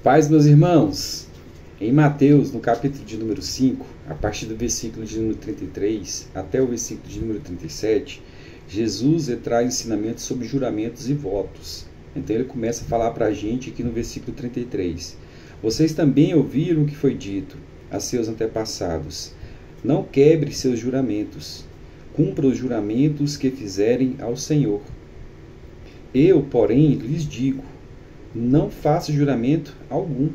Paz, meus irmãos, em Mateus, no capítulo de número 5, a partir do versículo de número 33 até o versículo de número 37, Jesus traz ensinamentos sobre juramentos e votos. Então ele começa a falar para a gente aqui no versículo 33. Vocês também ouviram o que foi dito a seus antepassados. Não quebre seus juramentos. Cumpra os juramentos que fizerem ao Senhor. Eu, porém, lhes digo, não faça juramento algum.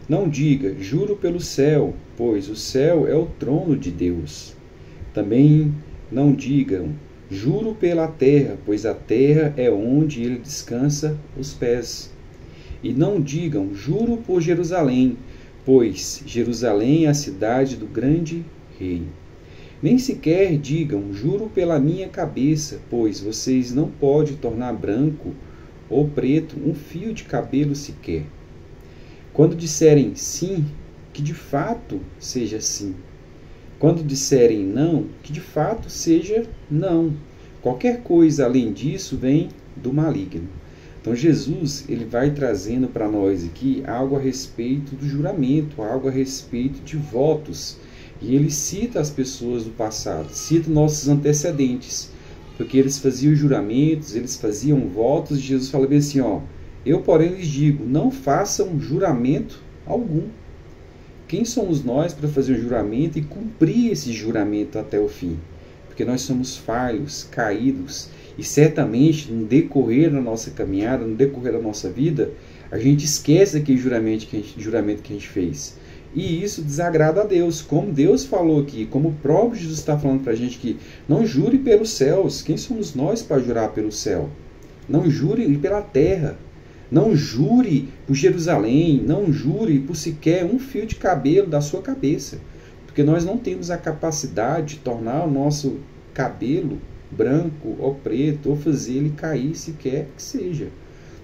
Não diga, juro pelo céu, pois o céu é o trono de Deus. Também não digam, juro pela terra, pois a terra é onde ele descansa os pés. E não digam, juro por Jerusalém, pois Jerusalém é a cidade do grande rei. Nem sequer digam, juro pela minha cabeça, pois vocês não podem tornar branco ou preto um fio de cabelo sequer. Quando disserem sim, que de fato seja sim. Quando disserem não, que de fato seja não. Qualquer coisa além disso vem do maligno. Então Jesus ele vai trazendo para nós aqui algo a respeito do juramento, algo a respeito de votos. E ele cita as pessoas do passado, cita nossos antecedentes, porque eles faziam juramentos, eles faziam votos, e Jesus fala bem assim, eu porém lhes digo, não façam juramento algum. Quem somos nós para fazer um juramento e cumprir esse juramento até o fim? Porque nós somos falhos, caídos, e certamente no decorrer da nossa caminhada, no decorrer da nossa vida, a gente esquece aquele juramento que a gente fez. E isso desagrada a Deus, como Deus falou aqui, como o próprio Jesus está falando para a gente que não jure pelos céus. Quem somos nós para jurar pelo céu? Não jure pela terra, não jure por Jerusalém, não jure por sequer um fio de cabelo da sua cabeça, porque nós não temos a capacidade de tornar o nosso cabelo branco ou preto, ou fazer ele cair sequer que seja.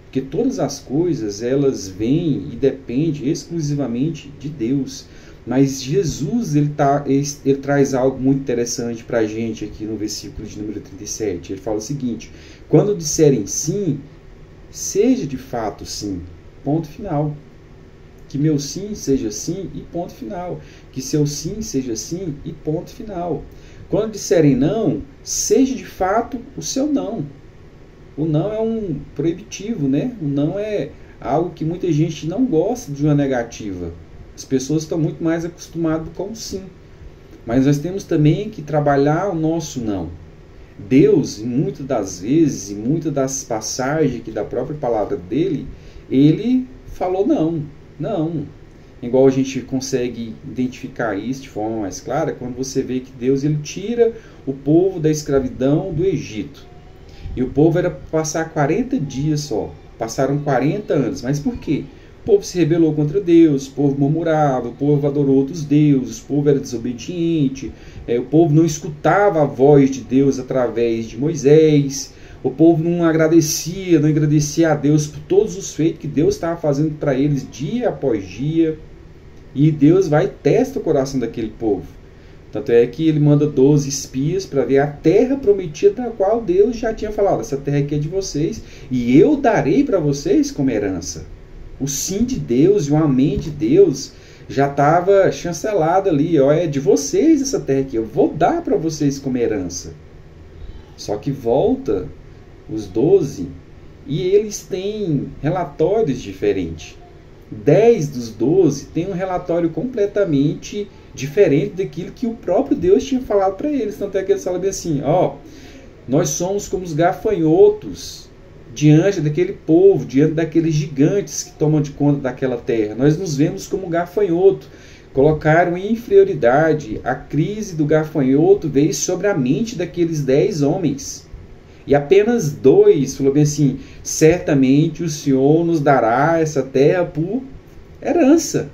Porque todas as coisas, elas vêm e dependem exclusivamente de Deus. Mas Jesus, ele traz algo muito interessante para a gente aqui no versículo de número 37. Ele fala o seguinte, quando disserem sim, seja de fato sim, ponto final. Que meu sim seja sim e ponto final. Que seu sim seja sim e ponto final. Quando disserem não, seja de fato o seu não. O não é um proibitivo, né? O não é algo que muita gente não gosta de uma negativa. As pessoas estão muito mais acostumadas com o sim. Mas nós temos também que trabalhar o nosso não. Deus, em muitas das vezes, em muitas das passagens aqui da própria palavra dele, ele falou não, não. Igual a gente consegue identificar isso de forma mais clara, quando você vê que Deus ele tira o povo da escravidão do Egito. E o povo era passar 40 dias só. Passaram 40 anos. Mas por quê? O povo se rebelou contra Deus, o povo murmurava, o povo adorou outros deuses, o povo era desobediente, o povo não escutava a voz de Deus através de Moisés, o povo não agradecia a Deus por todos os feitos que Deus estava fazendo para eles dia após dia. E Deus vai e testa o coração daquele povo. Tanto é que ele manda 12 espias para ver a terra prometida da qual Deus já tinha falado. Essa terra aqui é de vocês e eu darei para vocês como herança. O sim de Deus e o amém de Deus já estava chancelado ali. É de vocês essa terra aqui, eu vou dar para vocês como herança. Só que volta os 12 e eles têm relatórios diferentes. 10 dos 12 têm um relatório completamente diferente daquilo que o próprio Deus tinha falado para eles. Tanto é que eles falam bem assim, nós somos como os gafanhotos diante daquele povo, diante daqueles gigantes que tomam de conta daquela terra. Nós nos vemos como gafanhoto. Colocaram em inferioridade. A crise do gafanhoto veio sobre a mente daqueles 10 homens. E apenas 2 falou bem assim, certamente o Senhor nos dará essa terra por herança.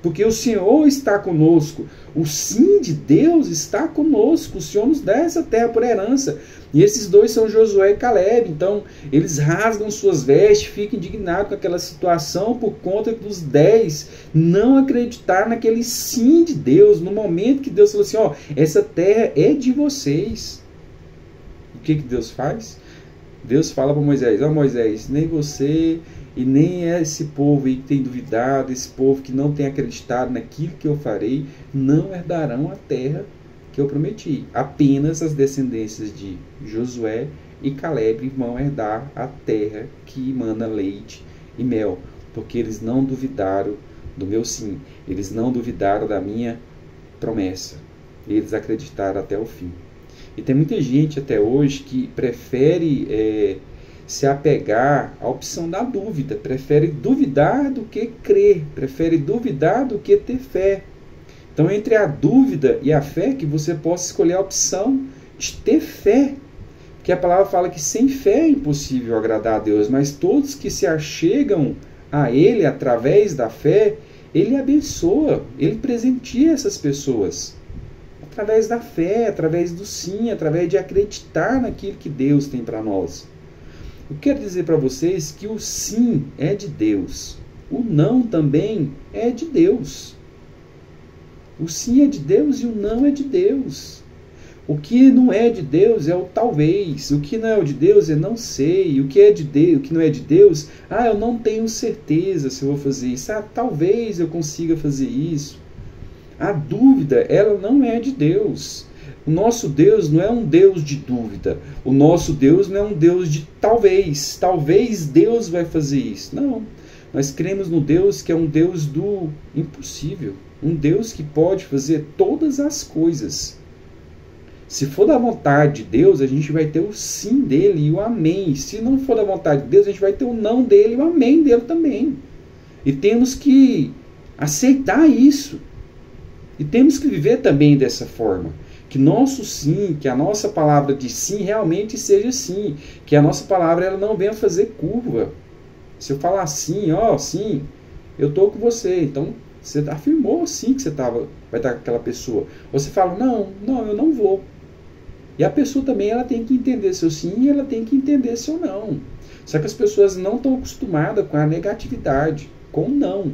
Porque o Senhor está conosco. O sim de Deus está conosco. O Senhor nos dá essa terra por herança. E esses 2 são Josué e Caleb. Então, eles rasgam suas vestes, ficam indignados com aquela situação por conta dos 10 não acreditar naquele sim de Deus. No momento que Deus falou assim, essa terra é de vocês. O que Deus faz? Deus fala para Moisés, Moisés, nem você e nem é esse povo aí que tem duvidado, esse povo que não tem acreditado naquilo que eu farei, não herdarão a terra que eu prometi. Apenas as descendências de Josué e Caleb vão herdar a terra que emana leite e mel, porque eles não duvidaram do meu sim, eles não duvidaram da minha promessa, eles acreditaram até o fim. E tem muita gente até hoje que prefere se apegar à opção da dúvida, prefere duvidar do que crer, prefere duvidar do que ter fé. Então, entre a dúvida e a fé, que você possa escolher a opção de ter fé. Porque a palavra fala que sem fé é impossível agradar a Deus, mas todos que se achegam a Ele através da fé, Ele abençoa, Ele presenteia essas pessoas. Através da fé, através do sim, através de acreditar naquilo que Deus tem para nós. Eu quero dizer para vocês que o sim é de Deus, o não também é de Deus. O sim é de Deus e o não é de Deus. O que não é de Deus é o talvez, o que não é de Deus é não sei, o que é de Deus, o que não é de Deus, eu não tenho certeza se eu vou fazer isso, talvez eu consiga fazer isso. A dúvida, ela não é de Deus. O nosso Deus não é um Deus de dúvida. O nosso Deus não é um Deus de talvez. Talvez Deus vai fazer isso. Não. Nós cremos no Deus que é um Deus do impossível. Um Deus que pode fazer todas as coisas. Se for da vontade de Deus, a gente vai ter o sim dele e o amém. Se não for da vontade de Deus, a gente vai ter o não dele e o amém dele também. E temos que aceitar isso. E temos que viver também dessa forma. Que nosso sim, que a nossa palavra de sim realmente seja sim. Que a nossa palavra ela não venha fazer curva. Se eu falar sim, sim, eu estou com você. Então, você afirmou sim que você vai estar com aquela pessoa. Ou você fala, não, eu não vou. E a pessoa também ela tem que entender seu sim e ela tem que entender seu não. Só que as pessoas não estão acostumadas com a negatividade, com o não.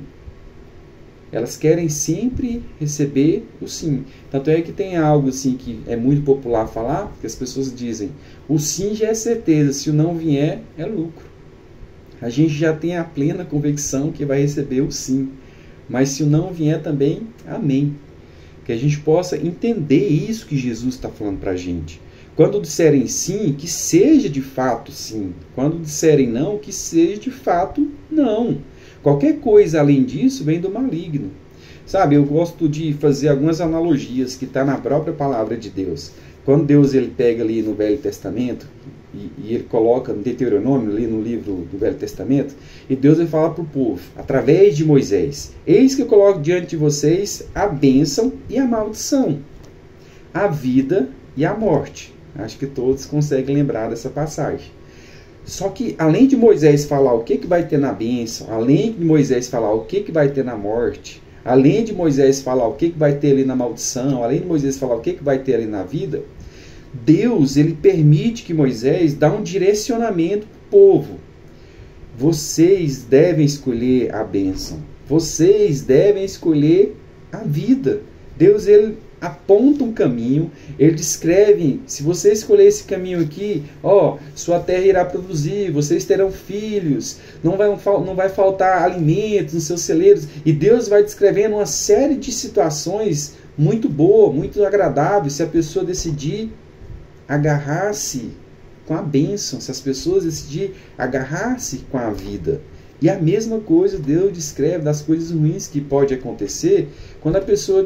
Elas querem sempre receber o sim. Tanto é que tem algo assim que é muito popular falar, que as pessoas dizem, o sim já é certeza, se o não vier, é lucro. A gente já tem a plena convicção que vai receber o sim. Mas se o não vier também, amém. Que a gente possa entender isso que Jesus está falando para a gente. Quando disserem sim, que seja de fato sim. Quando disserem não, que seja de fato não. Qualquer coisa além disso vem do maligno. Sabe, eu gosto de fazer algumas analogias que está na própria palavra de Deus. Quando Deus ele pega ali no Velho Testamento, e ele coloca no Deuteronômio, ali no livro do Velho Testamento, e Deus vai falar para o povo, através de Moisés, eis que eu coloco diante de vocês a bênção e a maldição, a vida e a morte. Acho que todos conseguem lembrar dessa passagem. Só que, além de Moisés falar o que vai ter na bênção, além de Moisés falar o que vai ter na morte, além de Moisés falar o que vai ter ali na maldição, além de Moisés falar o que vai ter ali na vida, Deus ele permite que Moisés dá um direcionamento para o povo. Vocês devem escolher a bênção. Vocês devem escolher a vida. Deus ele aponta um caminho, ele descreve, se você escolher esse caminho aqui, sua terra irá produzir, vocês terão filhos, não vai faltar alimentos nos seus celeiros, e Deus vai descrevendo uma série de situações muito boas, muito agradáveis, se a pessoa decidir agarrar-se com a bênção, se as pessoas decidirem agarrar-se com a vida. E a mesma coisa Deus descreve das coisas ruins que pode acontecer quando a pessoa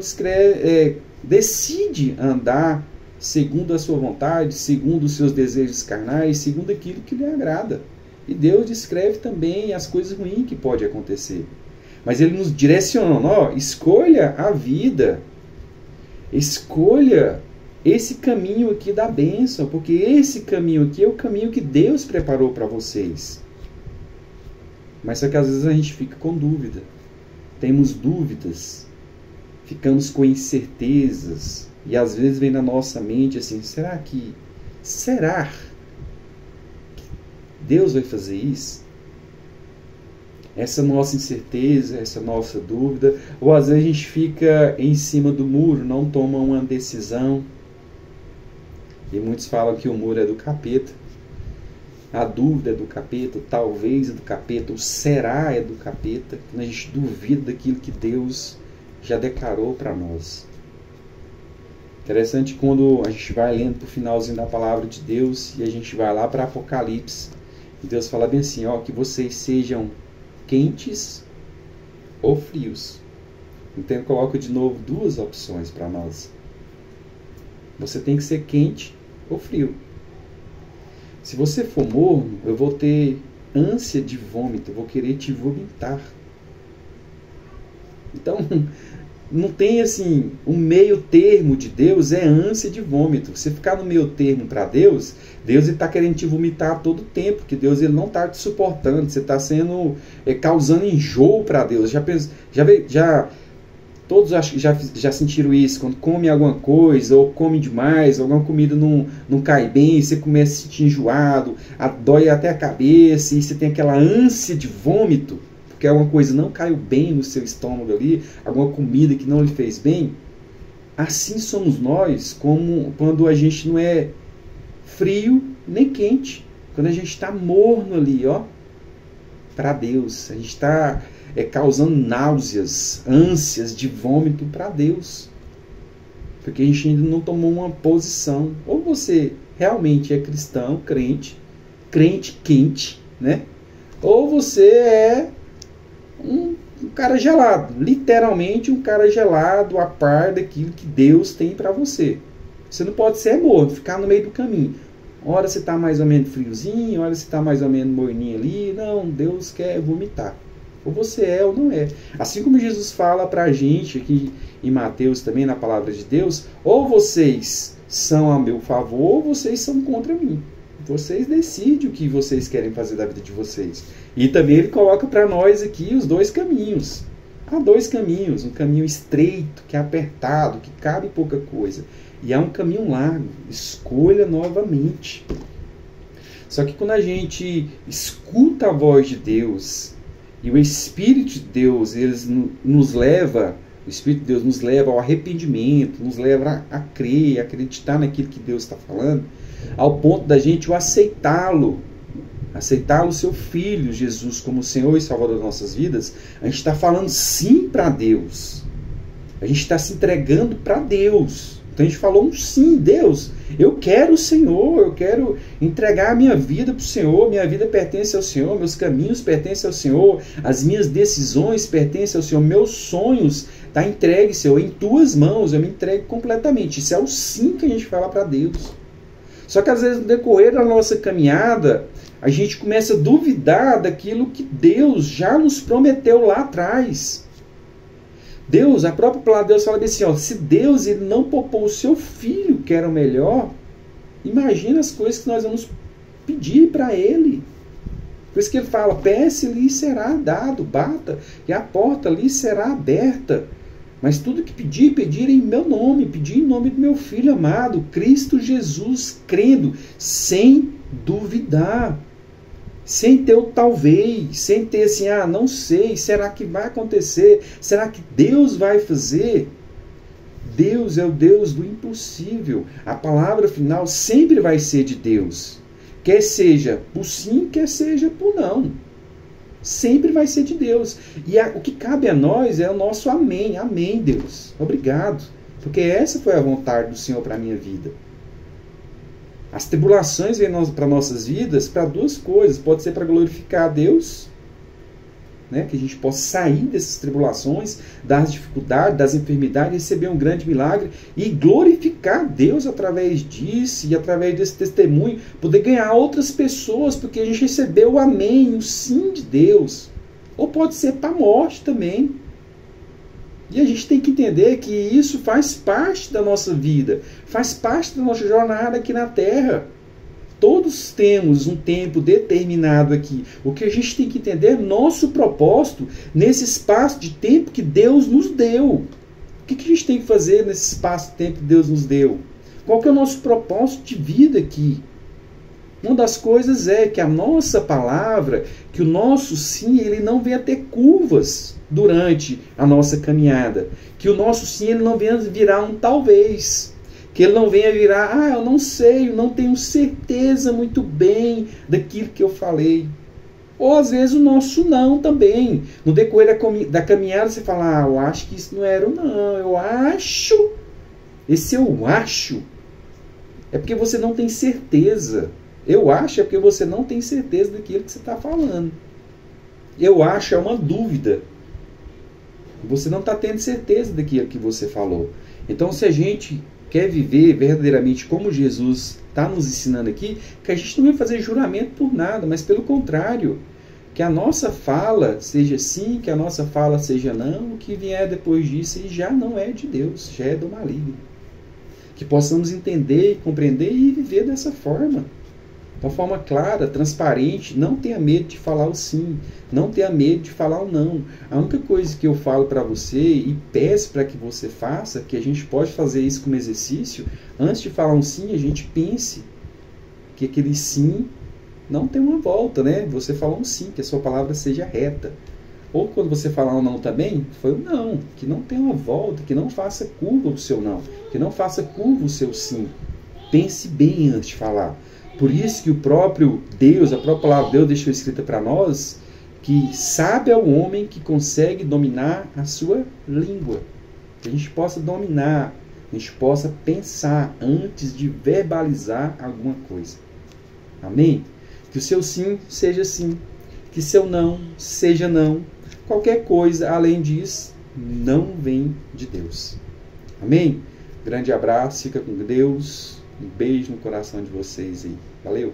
decide andar segundo a sua vontade, segundo os seus desejos carnais, segundo aquilo que lhe agrada. E Deus descreve também as coisas ruins que pode acontecer. Mas Ele nos direciona, escolha a vida, escolha esse caminho aqui da bênção, porque esse caminho aqui é o caminho que Deus preparou para vocês. Mas só que às vezes a gente fica com dúvida. Temos dúvidas. Ficamos com incertezas. E às vezes vem na nossa mente assim, será que Deus vai fazer isso? Essa nossa incerteza, essa nossa dúvida. Ou às vezes a gente fica em cima do muro, não toma uma decisão. E muitos falam que o muro é do capeta. a dúvida é do capeta, o talvez é do capeta, o será é do capeta, quando a gente duvida daquilo que Deus já declarou para nós. Interessante quando a gente vai lendo para o finalzinho da palavra de Deus e a gente vai lá para Apocalipse, e Deus fala bem assim, ó, que vocês sejam quentes ou frios. Então ele coloca de novo duas opções para nós. Você tem que ser quente ou frio. Se você for morno, eu vou ter ânsia de vômito, eu vou querer te vomitar. Então, não tem assim, um meio termo de Deus é ânsia de vômito. Você ficar no meio termo para Deus, Deus está querendo te vomitar a todo tempo, porque Deus ele não está te suportando, você está causando enjoo para Deus. Todos acho que já sentiram isso, quando come alguma coisa, ou come demais, alguma comida não cai bem, você começa a se sentir enjoado, dói até a cabeça, e você tem aquela ânsia de vômito, porque alguma coisa não caiu bem no seu estômago ali, alguma comida que não lhe fez bem. Assim somos nós, como quando a gente não é frio nem quente, quando a gente está morno ali, ó, para Deus, a gente está causando náuseas, ânsias de vômito para Deus, porque a gente ainda não tomou uma posição. Ou você realmente é cristão, crente quente, né? Ou você é um cara gelado, literalmente um cara gelado, a par daquilo que Deus tem para você. Você não pode ser morno, ficar no meio do caminho. Ora você está mais ou menos friozinho, ora você está mais ou menos morninho ali. Não, Deus quer vomitar. Ou você é ou não é. Assim como Jesus fala para a gente aqui em Mateus também, na palavra de Deus, ou vocês são a meu favor, ou vocês são contra mim. Vocês decidem o que vocês querem fazer da vida de vocês. E também ele coloca para nós aqui os dois caminhos. Há dois caminhos. Um caminho estreito, que é apertado, que cabe pouca coisa. E há um caminho largo. Escolha novamente. Só que quando a gente escuta a voz de Deus, e o Espírito de Deus, nos leva ao arrependimento, nos leva a crer, a acreditar naquilo que Deus está falando, ao ponto da gente aceitá-lo, seu Filho, Jesus, como Senhor e Salvador das nossas vidas. A gente está falando sim para Deus. A gente está se entregando para Deus. Então a gente falou um sim, Deus, eu quero o Senhor, eu quero entregar a minha vida para o Senhor, minha vida pertence ao Senhor, meus caminhos pertencem ao Senhor, as minhas decisões pertencem ao Senhor, meus sonhos está entregue, Senhor, em tuas mãos, eu me entrego completamente. Isso é o sim que a gente fala para Deus. Só que às vezes no decorrer da nossa caminhada, a gente começa a duvidar daquilo que Deus já nos prometeu lá atrás. Deus, a própria palavra de Deus fala assim, ó, se Deus ele não poupou o seu Filho, que era o melhor, imagina as coisas que nós vamos pedir para Ele. Por isso que ele fala, peça-lhe e será dado, bata, e a porta lhe será aberta. Mas tudo que pedir em meu nome, pedir em nome do meu Filho amado, Cristo Jesus, crendo, sem duvidar. Sem ter o talvez, sem ter assim, não sei, será que vai acontecer? Será que Deus vai fazer? Deus é o Deus do impossível. A palavra final sempre vai ser de Deus. Quer seja por sim, quer seja por não. Sempre vai ser de Deus. E o que cabe a nós é o nosso amém. Amém, Deus. Obrigado. Porque essa foi a vontade do Senhor para a minha vida. As tribulações vêm para nossas vidas para duas coisas. Pode ser para glorificar a Deus, né? Que a gente possa sair dessas tribulações, das dificuldades, das enfermidades, receber um grande milagre e glorificar Deus através disso e através desse testemunho, poder ganhar outras pessoas, porque a gente recebeu o amém, o sim de Deus. Ou pode ser para a morte também. E a gente tem que entender que isso faz parte da nossa vida, faz parte da nossa jornada aqui na Terra. Todos temos um tempo determinado aqui. O que a gente tem que entender é nosso propósito nesse espaço de tempo que Deus nos deu. O que a gente tem que fazer nesse espaço de tempo que Deus nos deu? Qual que é o nosso propósito de vida aqui? Uma das coisas é que a nossa palavra, que o nosso sim, ele não venha ter curvas durante a nossa caminhada. Que o nosso sim ele não venha virar um talvez. Que ele não venha virar, eu não sei, eu não tenho certeza muito bem daquilo que eu falei. Ou às vezes o nosso não também. No decorrer da caminhada você fala, eu acho que isso não era o não, eu acho. Esse eu acho é porque você não tem certeza. Eu acho é porque você não tem certeza daquilo que você está falando. Eu acho é uma dúvida. Você não está tendo certeza daquilo que você falou. Então, se a gente quer viver verdadeiramente como Jesus está nos ensinando aqui, que a gente não vai fazer juramento por nada, mas pelo contrário, que a nossa fala seja sim, que a nossa fala seja não, o que vier depois disso já não é de Deus, já é do maligno. Que possamos entender, compreender e viver dessa forma. De uma forma clara, transparente, não tenha medo de falar o sim, não tenha medo de falar o não. A única coisa que eu falo para você e peço para que você faça, que a gente pode fazer isso como exercício, antes de falar um sim, a gente pense que aquele sim não tem uma volta, né? Você falar um sim, que a sua palavra seja reta. Ou quando você falar um não também, foi um não, que não tem uma volta, que não faça curva o seu não, que não faça curva o seu sim. Pense bem antes de falar. Por isso que o próprio Deus, a própria palavra de Deus deixou escrita para nós, que sabe é o homem que consegue dominar a sua língua. Que a gente possa dominar, a gente possa pensar antes de verbalizar alguma coisa. Amém? Que o seu sim seja sim, que seu não seja não. Qualquer coisa além disso não vem de Deus. Amém? Grande abraço, fica com Deus. Um beijo no coração de vocês aí. Valeu!